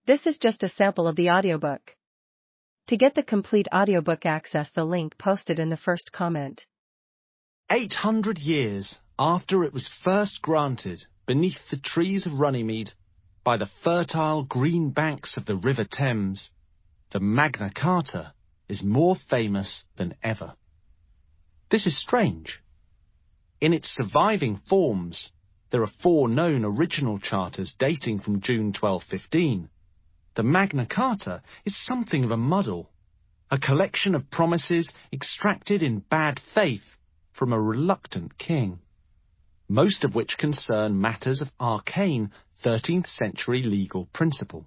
This is just a sample of the audiobook. To get the complete audiobook, access the link posted in the first comment. 800 years after it was first granted beneath the trees of Runnymede, by the fertile green banks of the River Thames, the Magna Carta is more famous than ever. This is strange. In its surviving forms, there are 4 known original charters dating from June 1215. The Magna Carta is something of a muddle, a collection of promises extracted in bad faith from a reluctant king, most of which concern matters of arcane 13th century legal principle.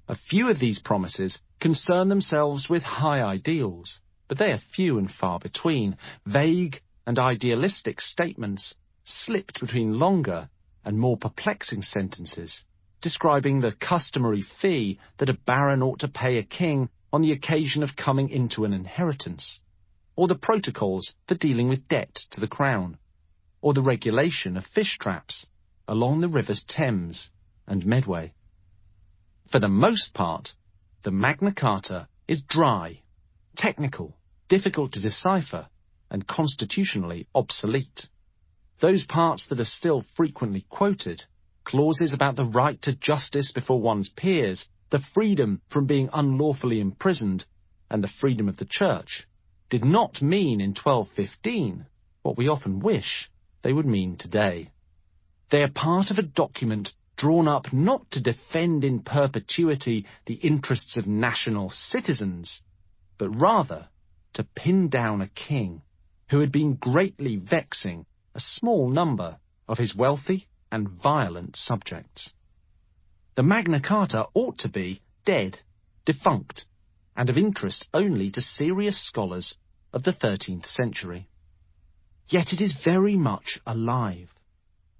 A few of these promises concern themselves with high ideals, but they are few and far between. Vague and idealistic statements slipped between longer and more perplexing sentences, describing the customary fee that a baron ought to pay a king on the occasion of coming into an inheritance, or the protocols for dealing with debt to the crown, or the regulation of fish traps along the rivers Thames and Medway. For the most part, the Magna Carta is dry, technical, difficult to decipher, and constitutionally obsolete. Those parts that are still frequently quoted, clauses about the right to justice before one's peers, the freedom from being unlawfully imprisoned, and the freedom of the church, did not mean in 1215 what we often wish they would mean today. They are part of a document drawn up not to defend in perpetuity the interests of national citizens, but rather to pin down a king who had been greatly vexing a small number of his wealthy and violent subjects. The Magna Carta ought to be dead, defunct, and of interest only to serious scholars of the 13th century. Yet it is very much alive.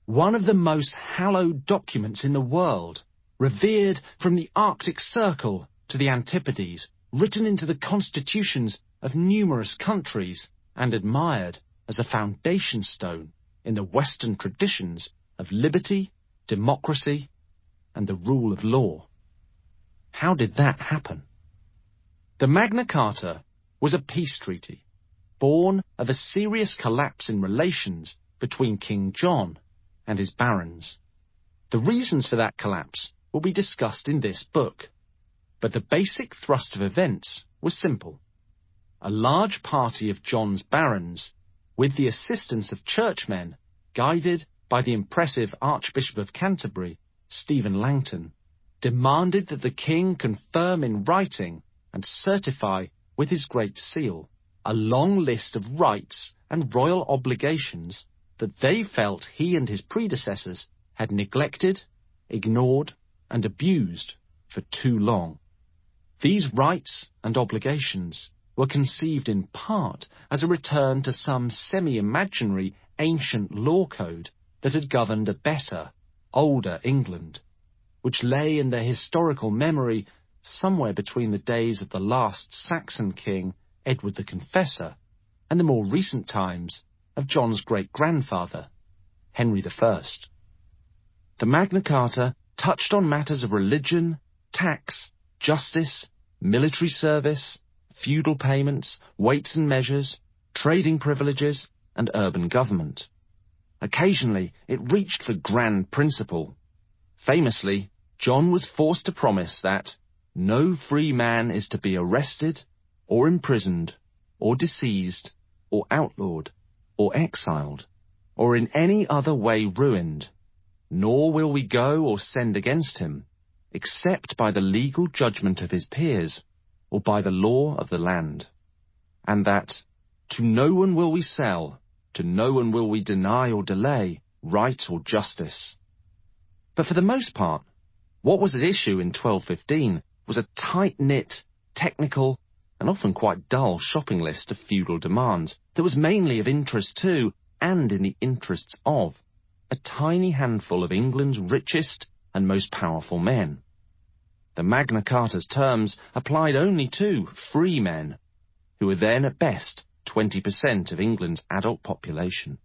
One of the most hallowed documents in the world, revered from the Arctic Circle to the Antipodes, written into the constitutions of numerous countries, and admired as a foundation stone in the Western traditions of liberty, democracy, and the rule of law. How did that happen? The Magna Carta was a peace treaty, born of a serious collapse in relations between King John and his barons. The reasons for that collapse will be discussed in this book, but the basic thrust of events was simple. A large party of John's barons, with the assistance of churchmen, guided by the impressive Archbishop of Canterbury, Stephen Langton, demanded that the king confirm in writing and certify with his great seal a long list of rights and royal obligations that they felt he and his predecessors had neglected, ignored, and abused for too long. These rights and obligations were conceived in part as a return to some semi-imaginary ancient law code that had governed a better, older England, which lay in their historical memory somewhere between the days of the last Saxon king, Edward the Confessor, and the more recent times of John's great-grandfather, Henry I. The Magna Carta touched on matters of religion, tax, justice, military service, feudal payments, weights and measures, trading privileges, and urban government. Occasionally, it reached for grand principle. Famously, John was forced to promise that no free man is to be arrested, or imprisoned, or diseased, or outlawed, or exiled, or in any other way ruined, nor will we go or send against him, except by the legal judgment of his peers, or by the law of the land. And that, to no one will we sell, to no one will we deny or delay right or justice. But for the most part, what was at issue in 1215 was a tight-knit, technical, and often quite dull shopping list of feudal demands that was mainly of interest to, and in the interests of, a tiny handful of England's richest and most powerful men. The Magna Carta's terms applied only to free men, who were then at best 20% of England's adult population.